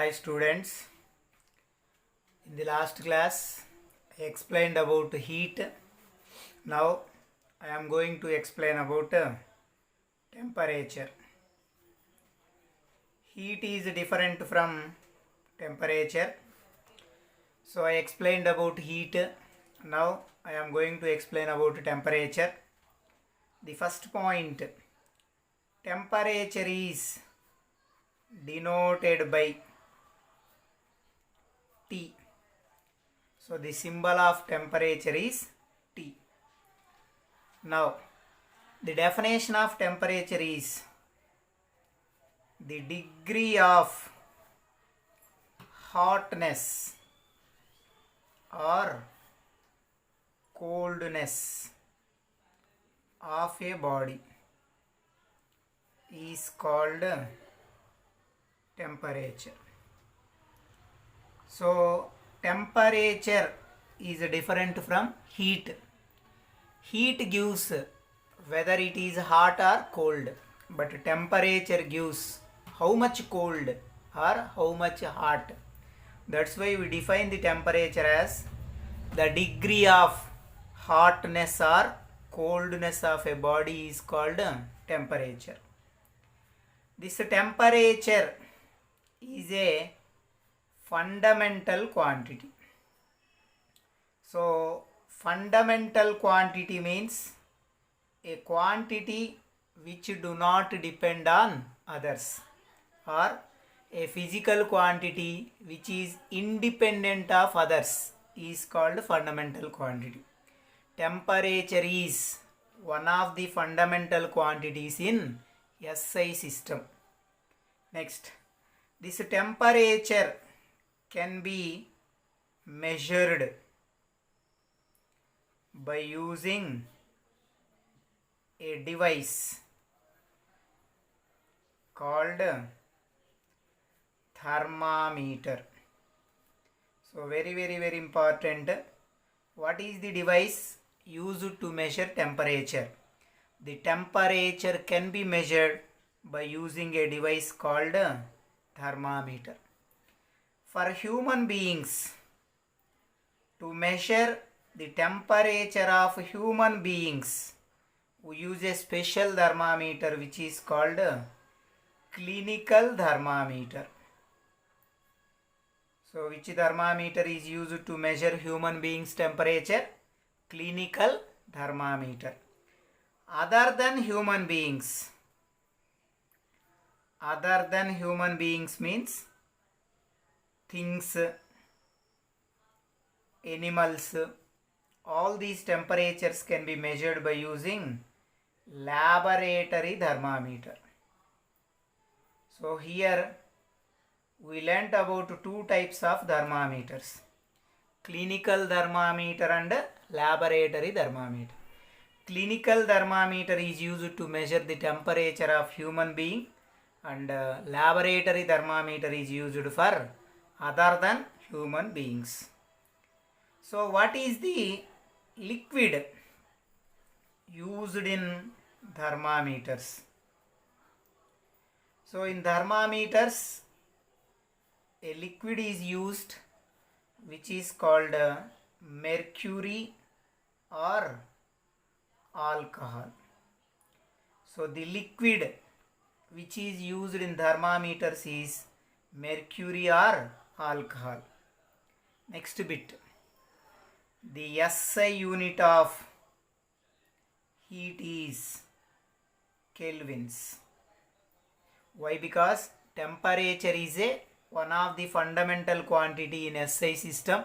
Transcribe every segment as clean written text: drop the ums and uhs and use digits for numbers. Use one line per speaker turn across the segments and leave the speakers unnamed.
Hi students, in the last class I explained about heat. Now I am going to explain about temperature. Heat is different from temperature. So I explained about heat. Now I am going to explain about temperature. The first point, temperature is denoted by T. So the symbol of temperature is T. Now the definition of temperature is the degree of hotness or coldness of a body is called temperature. So temperature is different from heat. Heat gives whether it is hot or cold, but temperature gives how much cold or how much hot. That's why we define the temperature as the degree of hotness or coldness of a body is called temperature. This temperature is a fundamental quantity. So fundamental quantity means a quantity which do not depend on others, or a physical quantity which is independent of others is called fundamental quantity. Temperature is one of the fundamental quantities in SI system. Next, this temperature can be measured by using a device called thermometer. So very important. What is the device used to measure temperature? The temperature can be measured by using a device called thermometer. For human beings, to measure the temperature of human beings, we use a special thermometer which is called clinical thermometer. So which thermometer is used to measure human beings' temperature? Clinical thermometer. Other than human beings means things, animals, all these temperatures can be measured by using laboratory thermometer. So here we learnt about two types of thermometers: clinical thermometer and laboratory thermometer. Clinical thermometer is used to measure the temperature of human being, and laboratory thermometer is used for other than human beings. So what is the liquid used in thermometers? So in thermometers, a liquid is used which is called mercury or alcohol. So the liquid which is used in thermometers is mercury or alcohol. Next bit, the SI unit of heat is kelvins. Why? Because temperature is one of the fundamental quantity in SI system.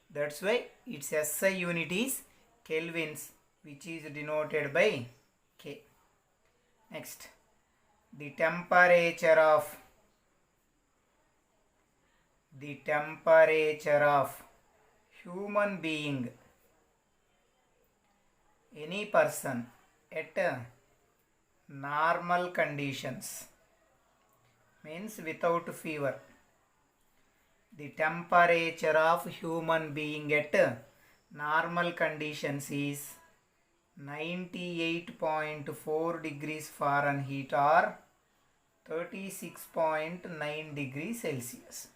That's why its SI unit is kelvins, which is denoted by K. Next, the temperature of human being, any person at normal conditions, means without fever. The temperature of human being at normal conditions is 98.4 degrees Fahrenheit or 36.9 degrees Celsius.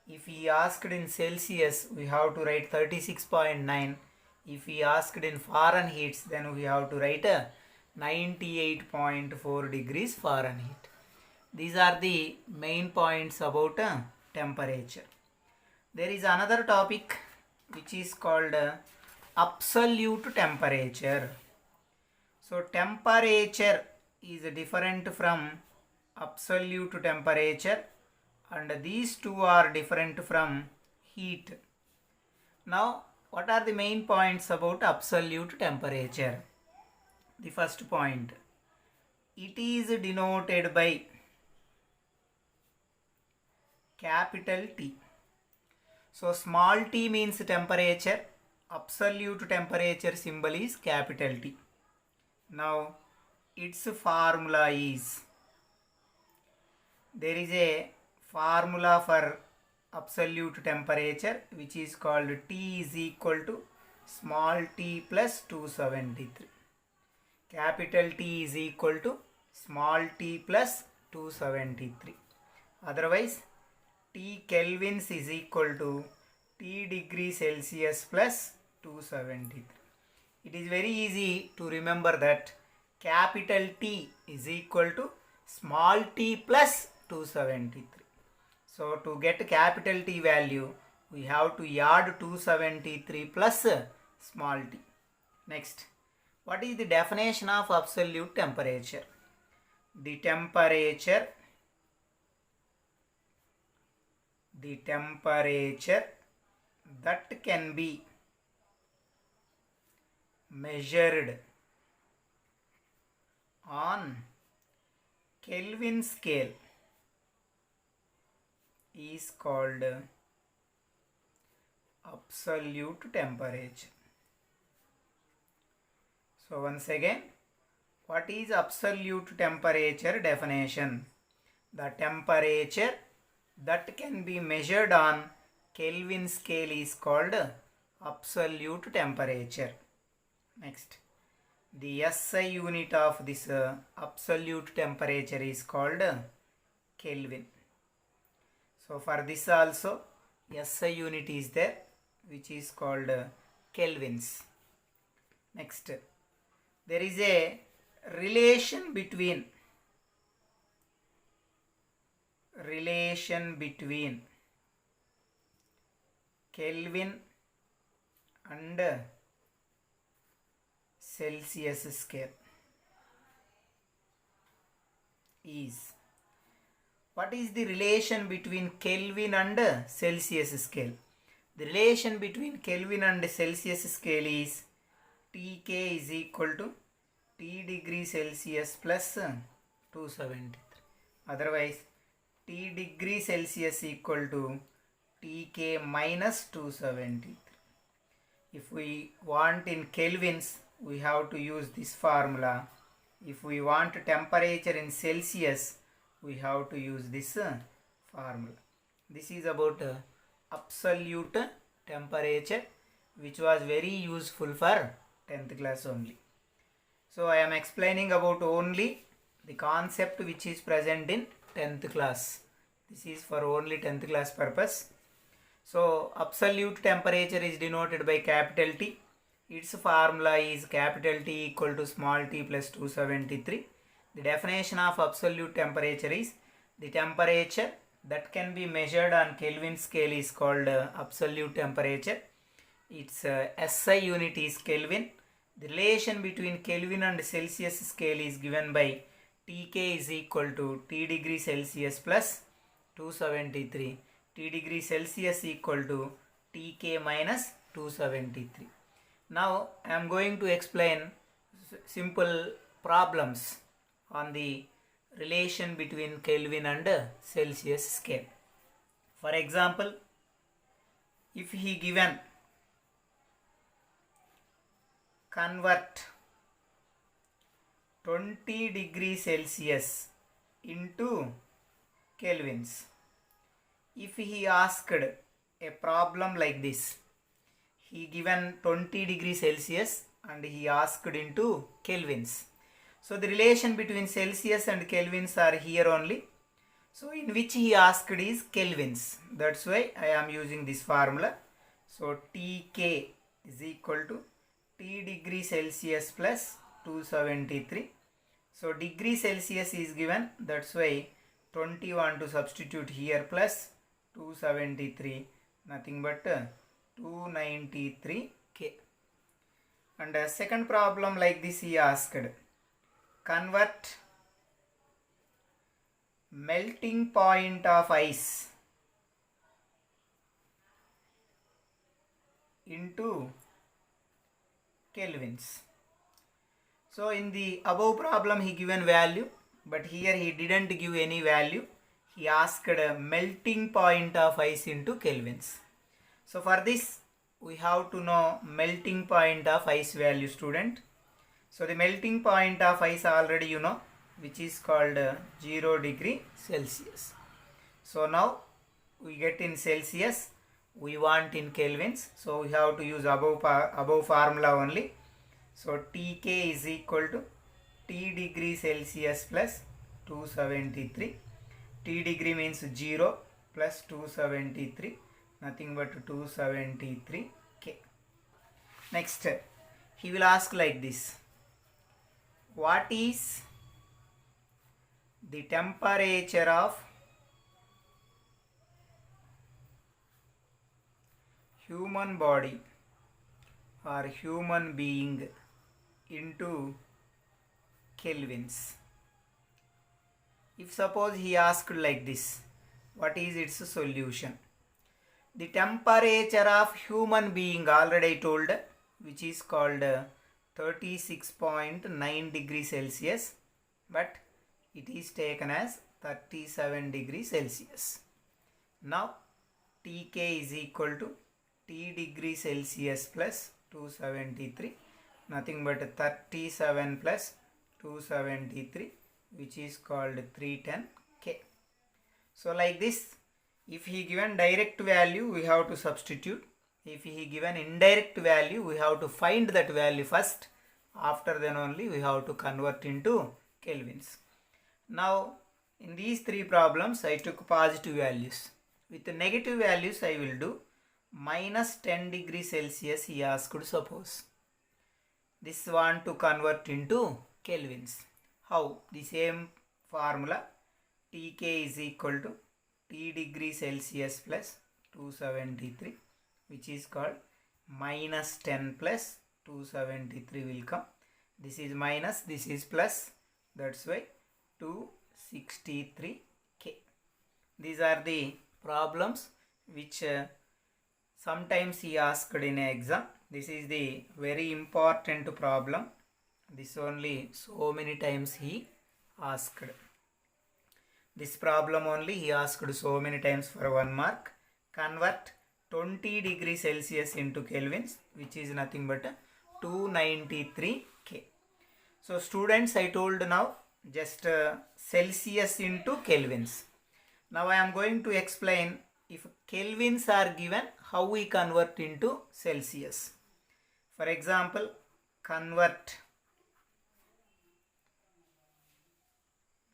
If he asked in Celsius, we have to write 36.9. If he asked in Fahrenheit, then we have to write 98.4 degrees Fahrenheit. These are the main points about temperature. There is another topic which is called absolute temperature. So temperature is different from absolute temperature, and these two are different from heat. Now, what are the main points about absolute temperature? The first point, it is denoted by capital T. So small t means temperature, absolute temperature symbol is capital T. Now its formula is, there is a formula for absolute temperature which is called T is equal to small t plus 273. Capital T is equal to small t plus 273. Otherwise, T kelvins is equal to T degree Celsius plus 273. It is very easy to remember that capital T is equal to small t plus 273. So to get capital T value, we have to add 273 plus small t. Next, what is the definition of absolute temperature? The temperature that can be measured on Kelvin scale is called absolute temperature. So once again, what is absolute temperature definition? The temperature that can be measured on Kelvin scale is called absolute temperature. Next, the SI unit of this absolute temperature is called Kelvin. So for this also SI unit is there which is called kelvins. Next, there is a relation between Kelvin and Celsius scale is, what is the relation between Kelvin and Celsius scale? The relation between Kelvin and Celsius scale is Tk is equal to T degree Celsius plus 273. Otherwise, T degree Celsius equal to Tk minus 273. If we want in kelvins, we have to use this formula. If we want temperature in Celsius, we have to use this formula. This is about absolute temperature, which was very useful for 10th class only. So I am explaining about only the concept which is present in 10th class. This is for only 10th class purpose. So absolute temperature is denoted by capital T. Its formula is capital T equal to small t plus 273. The definition of absolute temperature is the temperature that can be measured on Kelvin scale is called absolute temperature. Its SI unit is Kelvin. The relation between Kelvin and Celsius scale is given by Tk is equal to T degree Celsius plus 273. T degree Celsius equal to Tk minus 273. Now I am going to explain simple problems on the relation between Kelvin and Celsius scale. For example, if he given convert 20 degrees Celsius into kelvins. If he asked a problem like this, he given 20 degrees Celsius and he asked into kelvins. So the relation between Celsius and kelvins are here only. So in which he asked is kelvins. That's why I am using this formula. So Tk is equal to T degree Celsius plus 273. So degree Celsius is given. That's why 21 to substitute here plus 273. Nothing but 293 K. And second problem like this he asked. Convert melting point of ice into kelvins. So in the above problem he given value, but here he didn't give any value. He asked a melting point of ice into kelvins. So for this we have to know melting point of ice value, student. So the melting point of ice already you know, which is called 0 degree Celsius. So now we get in Celsius, we want in kelvins, so we have to use above formula only. So Tk is equal to T degree Celsius plus 273. T degree means 0 plus 273, nothing but 273 K. Next, he will ask like this. What is the temperature of human body or human being into kelvins? If suppose he asked like this, what is its solution? The temperature of human being already I told, which is called 36.9 degrees Celsius, but it is taken as 37 degrees Celsius. Now Tk is equal to T degree Celsius plus 273, nothing but 37 plus 273, which is called 310 K. So like this, if he given direct value we have to substitute. If he given indirect value we have to find that value first. After then only we have to convert into kelvins. Now in these three problems I took positive values. With the negative values I will do minus 10 degrees Celsius he asked suppose. This want to convert into kelvins. How? The same formula. Tk is equal to T degree Celsius plus 273, which is called minus 10 plus 273 will come. This is minus, this is plus, that's why 263 K. These are the problems which sometimes he asked in an exam. This is the very important problem. This only so many times he asked. This problem only he asked so many times for 1 mark. Convert 20 degrees Celsius into kelvins, which is nothing but 293 K. So students, I told now just Celsius into kelvins. Now I am going to explain if kelvins are given, how we convert into Celsius. For example, convert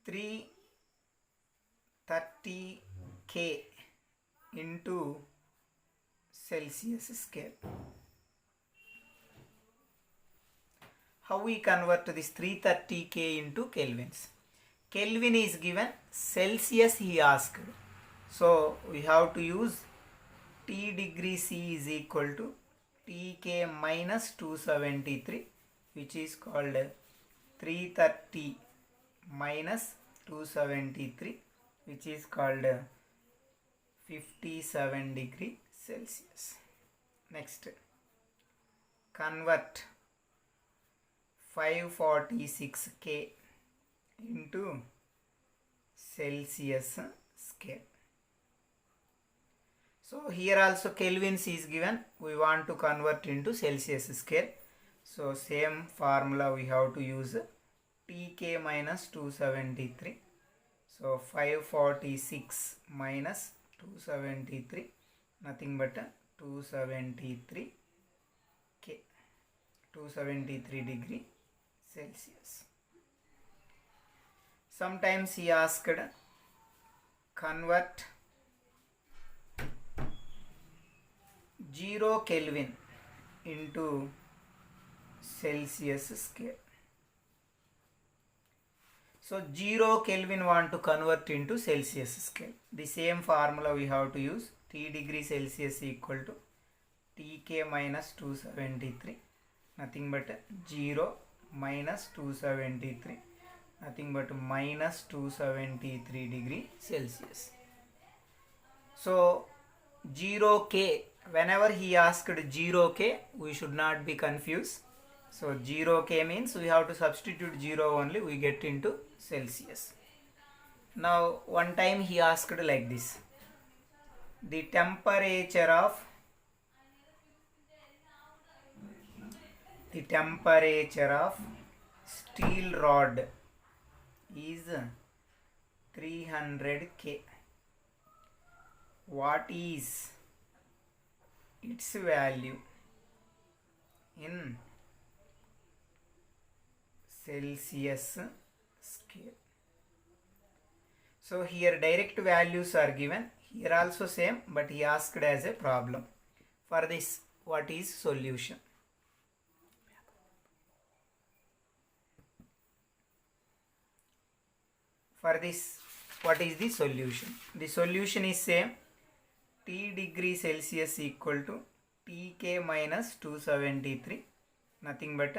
330 K into Celsius scale. How we convert this 330 K into kelvins? Kelvin is given, Celsius he asked. So we have to use T degree C is equal to Tk minus 273, which is called 330 minus 273, which is called 57 degree Celsius. Next, convert 546 K into Celsius scale. So here also kelvins is given, we want to convert into Celsius scale. So same formula we have to use, Tk minus 273. So 546 minus 273, nothing but 273 K, 273 degree Celsius. Sometimes he asked convert 0 Kelvin into Celsius scale. So 0 Kelvin want to convert into Celsius scale. The same formula we have to use. T degree Celsius equal to Tk minus 273. Nothing but 0 minus 273. Nothing but minus 273 degree Celsius. So 0K, whenever he asked 0K, we should not be confused. So 0K means we have to substitute 0 only, we get into Celsius. Now one time he asked like this. The temperature of steel rod is 300 K. What is its value in Celsius scale? So here direct values are given, here also same, but he asked as a problem. For this, what is solution? For this, what is the solution? The solution is same. T degree Celsius equal to Tk minus 273. Nothing but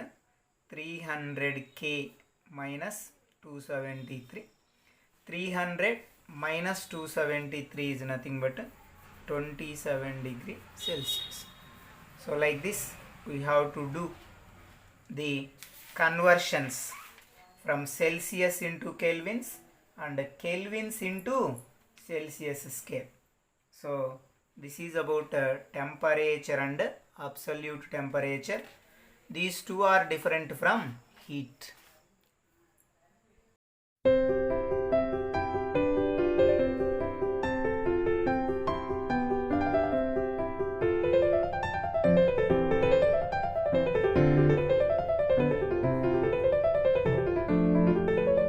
300 K minus 273. 300 minus 273 is nothing but 27 degree Celsius. So like this we have to do the conversions from Celsius into Kelvins and Kelvins into Celsius scale. So this is about temperature and absolute temperature. These two are different from heat.